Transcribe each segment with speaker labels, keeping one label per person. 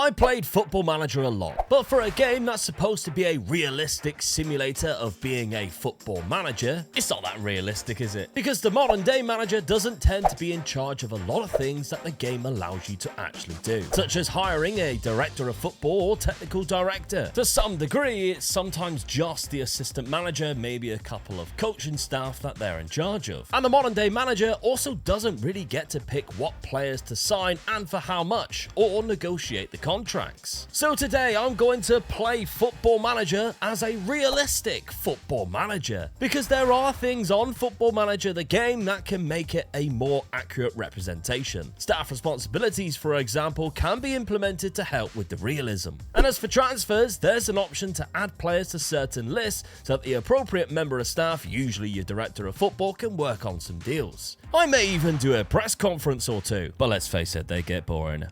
Speaker 1: I played Football Manager a lot, but for a game that's supposed to be a realistic simulator of being a football manager, it's not that realistic, is it? Because the modern day manager doesn't tend to be in charge of a lot of things that the game allows you to actually do, such as hiring a director of football or technical director. To some degree, it's sometimes just the assistant manager, maybe a couple of coaching staff that they're in charge of. And the modern day manager also doesn't really get to pick what players to sign and for how much, or negotiate the contracts. So today I'm going to play Football Manager as a realistic football manager, because there are things on Football Manager the game that can make it a more accurate representation. Staff responsibilities, for example, can be implemented to help with the realism. And as for transfers, there's an option to add players to certain lists so that the appropriate member of staff, usually your director of football, can work on some deals. I may even do a press conference or two, but let's face it, they get boring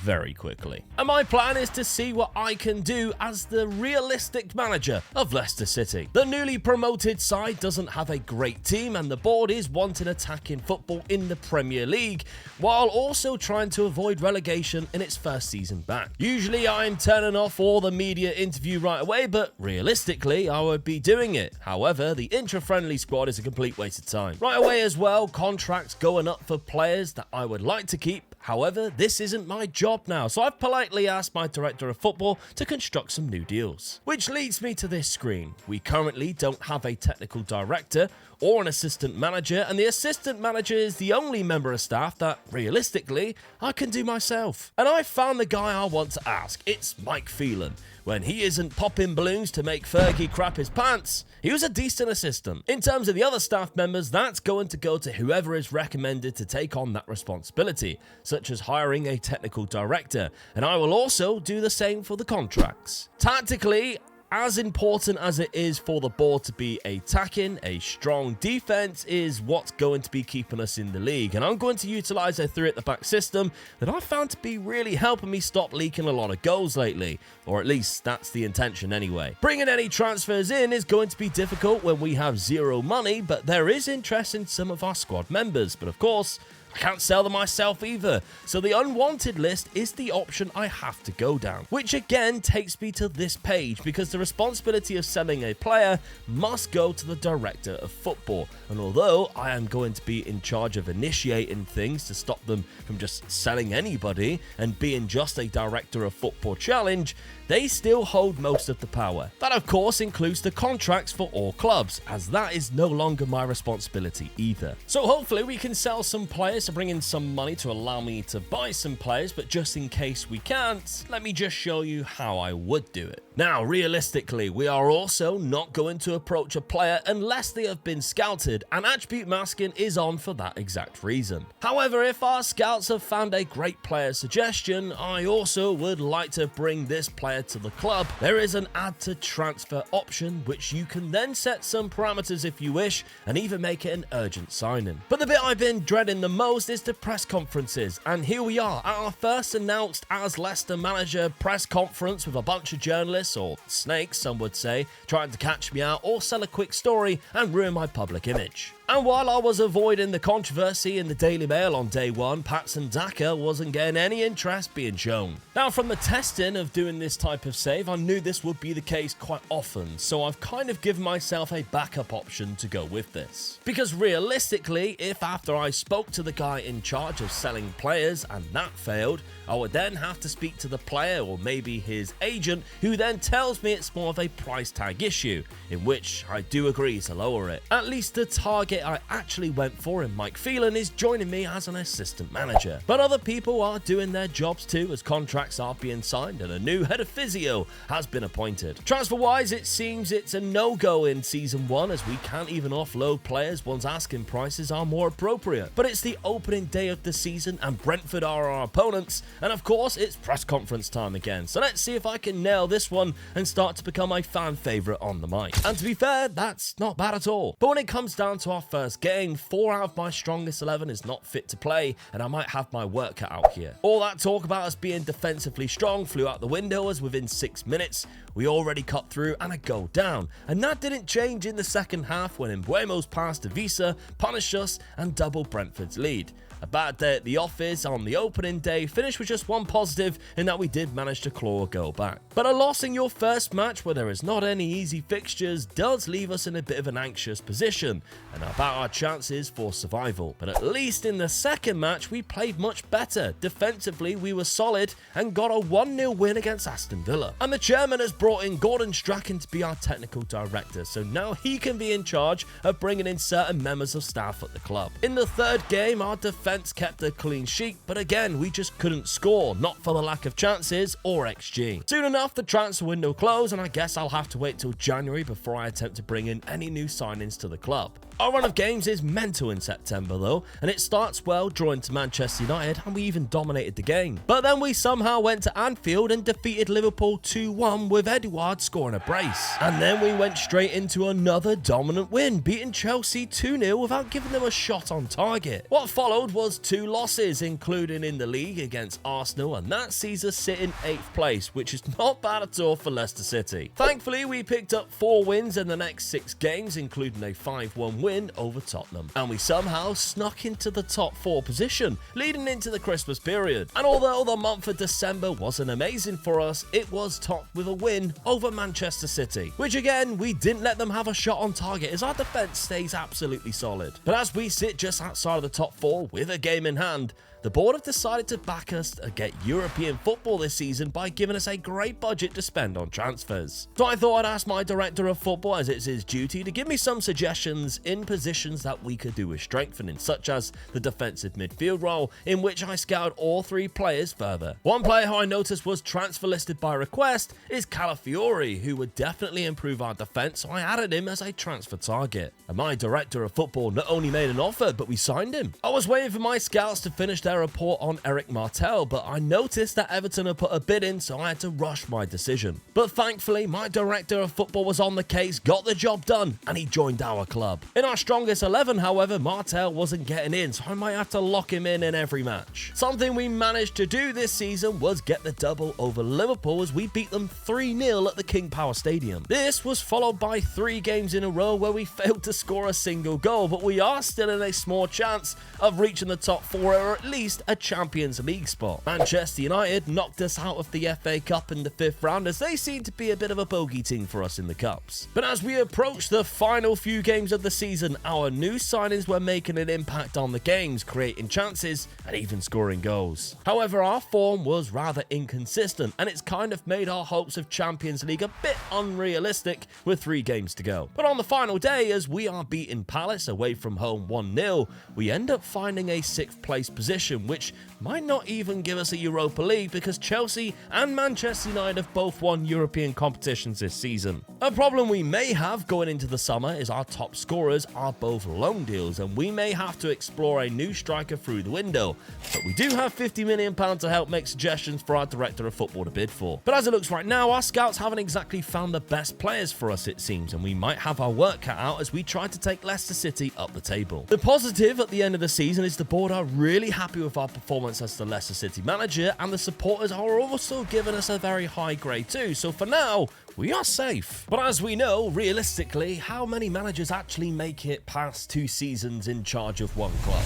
Speaker 1: very quickly. And my plan is to see what I can do as the realistic manager of Leicester City. The newly promoted side doesn't have a great team, and the board is wanting attacking football in the Premier League, while also trying to avoid relegation in its first season back. Usually I'm turning off all the media interview right away, but realistically I would be doing it. However, the intra-friendly squad is a complete waste of time. Right away as well, contracts going up for players that I would like to keep. However, this isn't my job now, so I've politely asked my director of football to construct some new deals. Which leads me to this screen. We currently don't have a technical director or an assistant manager, and the assistant manager is the only member of staff that, realistically, I can do myself. And I found the guy I want to ask. It's Mike Phelan. When he isn't popping balloons to make Fergie crap his pants, he was a decent assistant. In terms of the other staff members, that's going to go to whoever is recommended to take on that responsibility, such as hiring a technical director, and I will also do the same for the contracts. Tactically, as important as it is for the board to be attacking, a strong defense is what's going to be keeping us in the league, and I'm going to utilize a 3 at the back system that I found to be really helping me stop leaking a lot of goals lately, or at least that's the intention anyway. Bringing any transfers in is going to be difficult when we have zero money, but there is interest in some of our squad members, but of course I can't sell them myself either, so the unwanted list is the option I have to go down, which again takes me to this page, because the responsibility of selling a player must go to the director of football, and although I am going to be in charge of initiating things to stop them from just selling anybody and being just a director of football challenge, they still hold most of the power. That of course includes the contracts for all clubs, as that is no longer my responsibility either. So hopefully we can sell some players to bring in some money to allow me to buy some players, but just in case we can't, let me just show you how I would do it. Now, realistically, we are also not going to approach a player unless they have been scouted, and attribute masking is on for that exact reason. However, if our scouts have found a great player suggestion, I also would like to bring this player to the club. There is an add to transfer option, which you can then set some parameters if you wish, and even make it an urgent signing. But the bit I've been dreading the most is the press conferences, and here we are at our first announced as Leicester manager press conference with a bunch of journalists, or snakes some would say, trying to catch me out or sell a quick story and ruin my public image. And while I was avoiding the controversy in the Daily Mail on day one, Patson Daka wasn't getting any interest being shown. Now, from the testing of doing this type of save, I knew this would be the case quite often, so I've kind of given myself a backup option to go with this. Because realistically, if after I spoke to the guy in charge of selling players and that failed, I would then have to speak to the player or maybe his agent, who then tells me it's more of a price tag issue, in which I do agree to lower it. At least the target I actually went for in Mike Phelan is joining me as an assistant manager. But other people are doing their jobs too, as contracts are being signed and a new head of physio has been appointed. Transfer wise, it seems it's a no-go in season 1, as we can't even offload players once asking prices are more appropriate. But it's the opening day of the season and Brentford are our opponents, and of course it's press conference time again, so let's see if I can nail this one and start to become a fan favourite on the mic. And to be fair, that's not bad at all. But when it comes down to our first game, 4 out of my strongest 11 is not fit to play, and I might have my work cut out here. All that talk about us being defensively strong flew out the window, as within 6 minutes we already cut through and a goal down, and that didn't change in the second half when Mbuemo's pass to Visa punished us and doubled Brentford's lead. A bad day at the office on the opening day finished with just one positive in that we did manage to claw a goal back. But a loss in your first match where there is not any easy fixtures does leave us in a bit of an anxious position and about our chances for survival. But at least in the second match we played much better. Defensively we were solid and got a 1-0 win against Aston Villa. And the chairman has brought in Gordon Strachan to be our technical director, so now he can be in charge of bringing in certain members of staff at the club. In the third game our defence kept a clean sheet, but again we just couldn't score, not for the lack of chances or XG. Soon enough the transfer window closed and I guess I'll have to wait till January before I attempt to bring in any new signings to the club. Our run of games is mental in September though, and it starts well drawing to Manchester United and we even dominated the game. But then we somehow went to Anfield and defeated Liverpool 2-1 with Edouard scoring a brace. And then we went straight into another dominant win, beating Chelsea 2-0 without giving them a shot on target. What followed was 2 losses, including in the league against Arsenal, and that sees us sit in 8th place, which is not bad at all for Leicester City. Thankfully we picked up 4 wins in the next 6 games, including a 5-1 win over Tottenham, and we somehow snuck into the top 4 position leading into the Christmas period. And although the month of December wasn't amazing for us, it was topped with a win over Manchester City, which again we didn't let them have a shot on target as our defence stays absolutely solid. But as we sit just outside of the top 4 with a game in hand, the board have decided to back us to get European football this season by giving us a great budget to spend on transfers. So I thought I'd ask my director of football, as it's his duty, to give me some suggestions in positions that we could do with strengthening, such as the defensive midfield role, in which I scouted all 3 players further. One player who I noticed was transfer listed by request is Calafiori, who would definitely improve our defence, so I added him as a transfer target. And my director of football not only made an offer, but we signed him. I was waiting for my scouts to finish their report on Eric Martel, but I noticed that Everton had put a bid in, so I had to rush my decision. But thankfully, my director of football was on the case, got the job done, and he joined our club. In our strongest 11, however, Martel wasn't getting in, so I might have to lock him in every match. Something we managed to do this season was get the double over Liverpool as we beat them 3-0 at the King Power Stadium. This was followed by 3 games in a row where we failed to score a single goal, but we are still in a small chance of reaching the top 4 or at least a Champions League spot. Manchester United knocked us out of the FA Cup in the 5th round, as they seem to be a bit of a bogey team for us in the Cups. But as we approach the final few games of the season, our new signings were making an impact on the games, creating chances and even scoring goals. However, our form was rather inconsistent and it's kind of made our hopes of Champions League a bit unrealistic with 3 games to go. But on the final day, as we are beating Palace away from home 1-0, we end up finding a 6th place position, which might not even give us a Europa League because Chelsea and Manchester United have both won European competitions this season. A problem we may have going into the summer is our top scorers are both loan deals, and we may have to explore a new striker through the window, but we do have £50 million to help make suggestions for our director of football to bid for. But as it looks right now, our scouts haven't exactly found the best players for us, it seems, and we might have our work cut out as we try to take Leicester City up the table. The positive at the end of the season is the board are really happy with our performance as the Leicester City manager, and the supporters are also giving us a very high grade too, so for now we are safe. But as we know, realistically, how many managers actually make it past 2 seasons in charge of one club?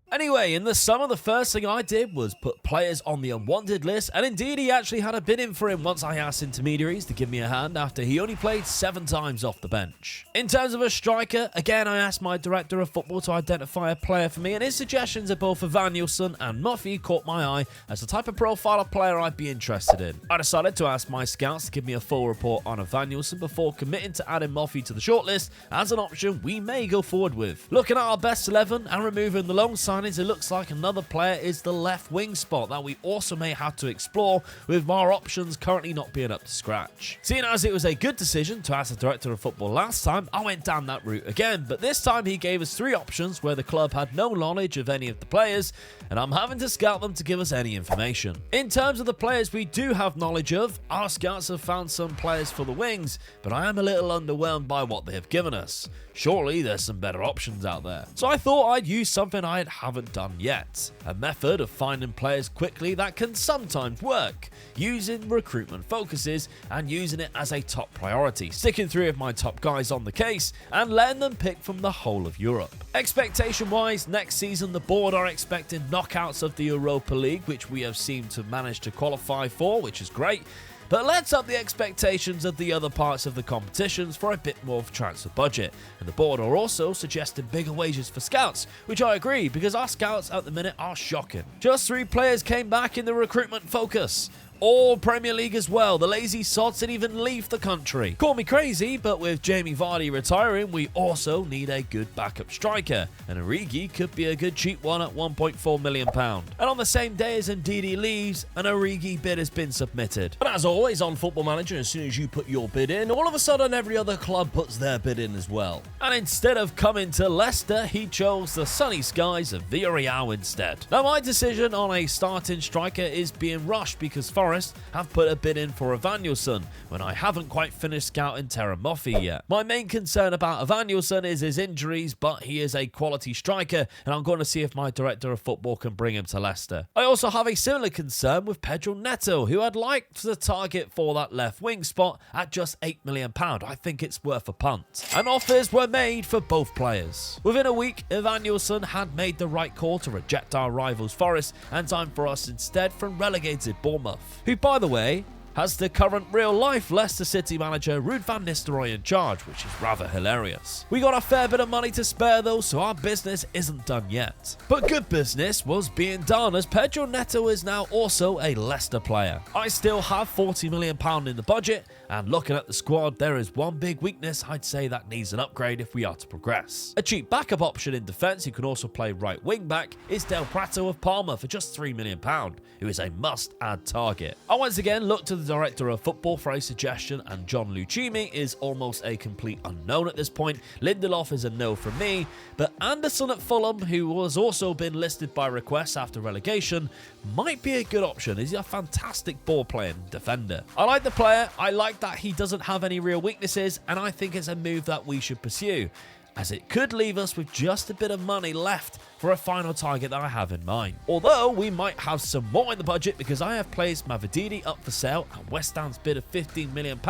Speaker 1: Anyway, in the summer, the first thing I did was put players on the unwanted list, and indeed he actually had a bid in for him once I asked intermediaries to give me a hand after he only played 7 times off the bench. In terms of a striker, again I asked my director of football to identify a player for me, and his suggestions of both Evanilson and Muffy caught my eye as the type of profile of player I'd be interested in. I decided to ask my scouts to give me a full report on Evanilson before committing to adding Muffy to the shortlist as an option we may go forward with. Looking at our best 11 and removing the loan signings, it looks like another player is the left wing spot that we also may have to explore, with our options currently not being up to scratch. Seeing as it was a good decision to ask the director of football last time, I went down that route again, but this time he gave us 3 options where the club had no knowledge of any of the players, and I'm having to scout them to give us any information. In terms of the players we do have knowledge of, our scouts have found some players for the wings, but I am a little underwhelmed by what they have given us. Surely there's some better options out there. So I thought I'd use something I had haven't done yet. A method of finding players quickly that can sometimes work, using recruitment focuses and using it as a top priority, sticking 3 of my top guys on the case and letting them pick from the whole of Europe. Expectation-wise, next season the board are expecting knockouts of the Europa League, which we have seemed to manage to qualify for, which is great. But let's up the expectations of the other parts of the competitions for a bit more of transfer budget. And the board are also suggesting bigger wages for scouts, which I agree, because our scouts at the minute are shocking. Just 3 players came back in the recruitment focus. All Premier League as well. The lazy sods didn't even leave the country. Call me crazy, but with Jamie Vardy retiring, we also need a good backup striker, and Origi could be a good cheap one at £1.4 million. And on the same day as Ndidi leaves, an Origi bid has been submitted. But as always on Football Manager, as soon as you put your bid in, all of a sudden every other club puts their bid in as well. And instead of coming to Leicester, he chose the sunny skies of Villarreal instead. Now my decision on a starting striker is being rushed because Forest have put a bid in for Evanilson when I haven't quite finished scouting Terem Moffi yet. My main concern about Evanilson is his injuries, but he is a quality striker and I'm going to see if my director of football can bring him to Leicester. I also have a similar concern with Pedro Neto, who I'd like to target for that left wing spot at just £8 million. I think it's worth a punt. And offers were made for both players. Within a week, Evanilson had made the right call to reject our rivals Forest and sign for us instead from relegated Bournemouth, who, by the way, has the current real-life Leicester City manager Ruud van Nistelrooy in charge, which is rather hilarious. We got a fair bit of money to spare though, so our business isn't done yet. But good business was being done, as Pedro Neto is now also a Leicester player. I still have £40 million in the budget, and looking at the squad, there is one big weakness I'd say that needs an upgrade if we are to progress. A cheap backup option in defence who can also play right wing back is Del Prato of Parma for just £3 million, who is a must-add target. I once again looked to the director of football for a suggestion, and John Lucchini is almost a complete unknown at this point. Lindelof is a no from me, but Anderson at Fulham, who has also been listed by request after relegation, might be a good option. He's a fantastic ball-playing defender. I like the player, I like that he doesn't have any real weaknesses, and I think it's a move that we should pursue, as it could leave us with just a bit of money left for a final target that I have in mind. Although we might have some more in the budget, because I have placed Mavididi up for sale and West Ham's bid of £15 million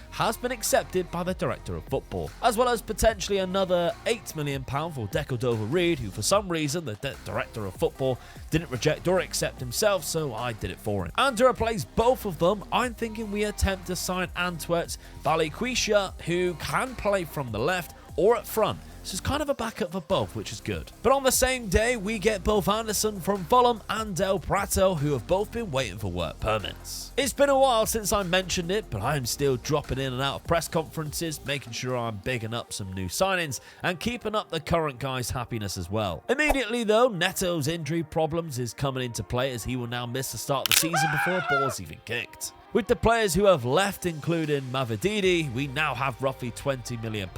Speaker 1: has been accepted by the director of football, as well as potentially another £8 million for Deco Dover-Reid, who for some reason the director of football didn't reject or accept himself, so I did it for him. And to replace both of them, I'm thinking we attempt to sign Antwerp's Balikwisha, who can play from the left or up front. So it's kind of a backup for both, which is good. But on the same day, we get both Anderson from Fulham and Del Prato, who have both been waiting for work permits. It's been a while since I mentioned it, but I'm still dropping in and out of press conferences, making sure I'm bigging up some new signings and keeping up the current guys' happiness as well. Immediately though, Neto's injury problems is coming into play, as he will now miss the start of the season before a ball's even kicked. With the players who have left, including Mavididi, we now have roughly £20 million,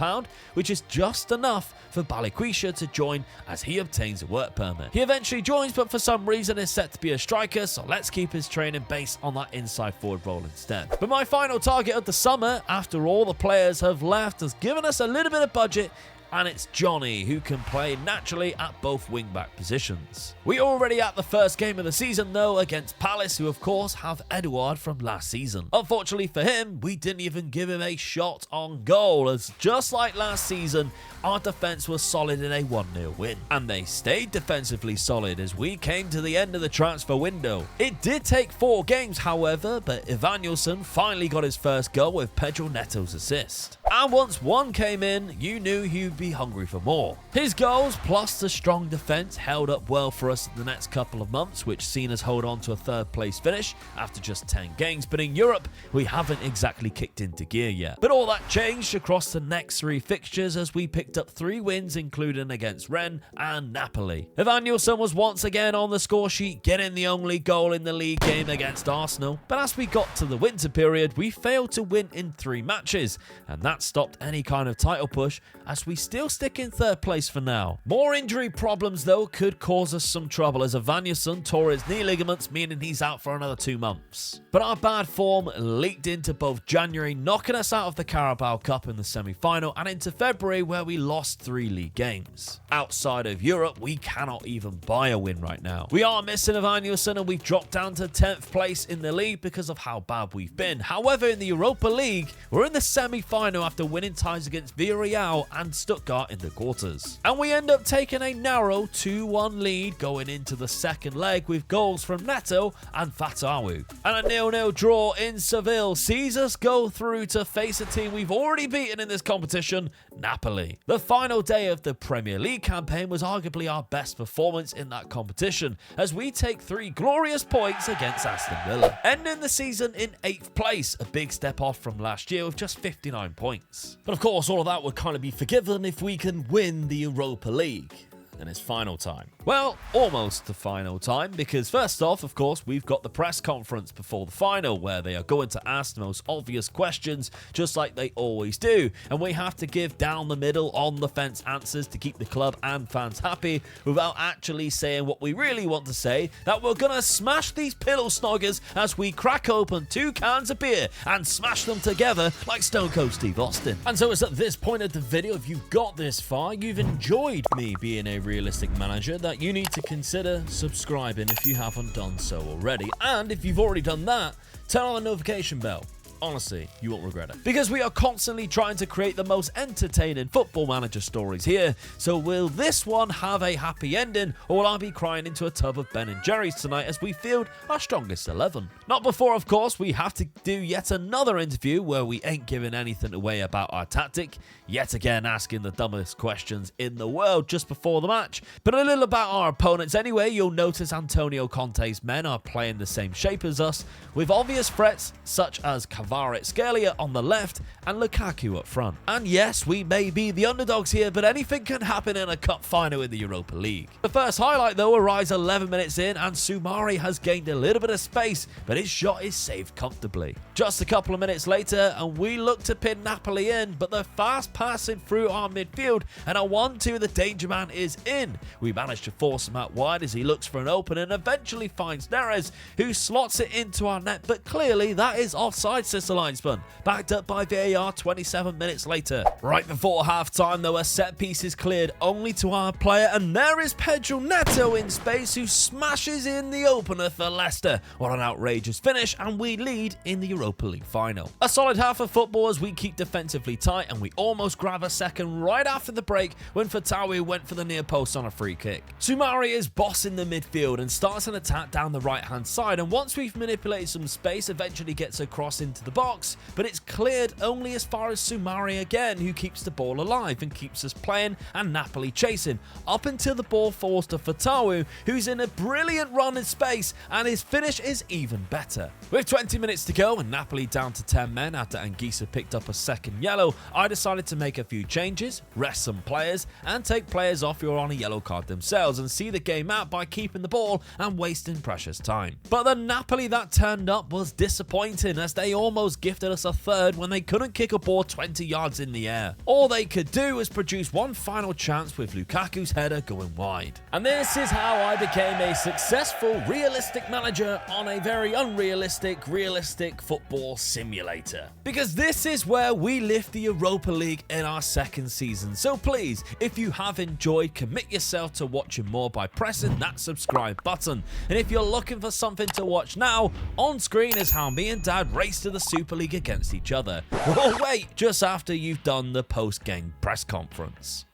Speaker 1: which is just enough for Balikwisha to join as he obtains a work permit. He eventually joins, but for some reason is set to be a striker, so let's keep his training based on that inside forward role instead. But my final target of the summer, after all the players have left, has given us a little bit of budget, and it's Johnny, who can play naturally at both wing-back positions. We're already at the first game of the season though, against Palace, who of course have Edouard from last season. Unfortunately for him, we didn't even give him a shot on goal, as just like last season, our defence was solid in a 1-0 win. And they stayed defensively solid as we came to the end of the transfer window. It did take 4 games however, but Evanilson finally got his first goal with Pedro Neto's assist. And once one came in, you knew he'd be hungry for more. His goals plus the strong defence held up well for us in the next couple of months, which seen us hold on to a 3rd place finish after just 10 games, but in Europe we haven't exactly kicked into gear yet. But all that changed across the next 3 fixtures as we picked up 3 wins, including against Rennes and Napoli. Evanilson was once again on the score sheet, getting the only goal in the league game against Arsenal, but as we got to the winter period we failed to win in 3 matches, and that stopped any kind of title push as we
Speaker 2: still stick in third place for now. More injury problems though could cause us some trouble, as Evanilson tore his knee ligaments, meaning he's out for another 2 months. But our bad form leaked into both January, knocking us out of the Carabao Cup in the semi-final, and into February, where we lost 3 league games. Outside of Europe, we cannot even buy a win right now. We are missing Evanilson, and we've dropped down to 10th place in the league because of how bad we've been. However, in the Europa League, we're in the semi-final after winning ties against Villarreal and Stuttgart in the quarters. And we end up taking a narrow 2-1 lead going into the second leg, with goals from Neto and Fatawu. And a 0-0 draw in Seville sees us go through to face a team we've already beaten in this competition, Napoli. The final day of the Premier League campaign was arguably our best performance in that competition, as we take 3 glorious points against Aston Villa, ending the season in 8th place, a big step off from last year with just 59 points. But of course, all of that would kind of be forgiven if we can win the Europa League. And it's final time. Well, almost the final time, because first off, of course, we've got the press conference before the final, where they are going to ask the most obvious questions, just like they always do, and we have to give down the middle, on the fence answers to keep the club and fans happy, without actually saying what we really want to say, that we're gonna smash these pillow snoggers as we crack open 2 cans of beer and smash them together like Stone Cold Steve Austin. And so it's at this point of the video, if you've got this far, you've enjoyed me being a realistic manager, that you need to consider subscribing if you haven't done so already. And if you've already done that, turn on the notification bell. Honestly, you won't regret it. Because we are constantly trying to create the most entertaining football manager stories here. So will this one have a happy ending, or will I be crying into a tub of Ben and Jerry's tonight as we field our strongest 11? Not before, of course, we have to do yet another interview where we ain't giving anything away about our tactic, yet again asking the dumbest questions in the world just before the match. But a little about our opponents anyway. You'll notice Antonio Conte's men are playing the same shape as us, with obvious threats such as Kvaratskhelia on the left and Lukaku up front. And yes, we may be the underdogs here, but anything can happen in a cup final in the Europa League. The first highlight though arrives 11 minutes in, and Soumare has gained a little bit of space, but his shot is saved comfortably. Just a couple of minutes later, and we look to pin Napoli in, but the fast passing through our midfield, and a 1-2, the danger man is in. We manage to force him out wide as he looks for an open and eventually finds Neres, who slots it into our net, but clearly that is offside, Sister Linesman, backed up by VAR 27 minutes later. Right before half-time though, a set piece is cleared only to our player, and there is Pedro Neto in space, who smashes in the opener for Leicester. What an outrageous finish, and we lead in the Europa League final. A solid half of football as we keep defensively tight, and we almost grab a second right after the break when Fatawu went for the near post on a free kick. Soumare is bossing the midfield and starts an attack down the right hand side, and once we've manipulated some space, eventually gets across into the box, but it's cleared only as far as Soumare again, who keeps the ball alive and keeps us playing and Napoli chasing, up until the ball falls to Fatawu, who's in a brilliant run in space, and his finish is even better. With 20 minutes to go and Napoli down to 10 men after Anguissa picked up a second yellow, I decided to make a few changes, rest some players, and take players off who are on a yellow card themselves, and see the game out by keeping the ball and wasting precious time. But the Napoli that turned up was disappointing, as they almost gifted us a third when they couldn't kick a ball 20 yards in the air. All they could do was produce one final chance with Lukaku's header going wide. And this is how I became a successful realistic manager on a very unrealistic realistic football simulator. Because this is where we lift the Europa League in our second season. So please, if you have enjoyed, commit yourself to watching more by pressing that subscribe button. And if you're looking for something to watch now, on screen is how me and Dad race to the Super League against each other. Well, wait, just after you've done the post-game press conference.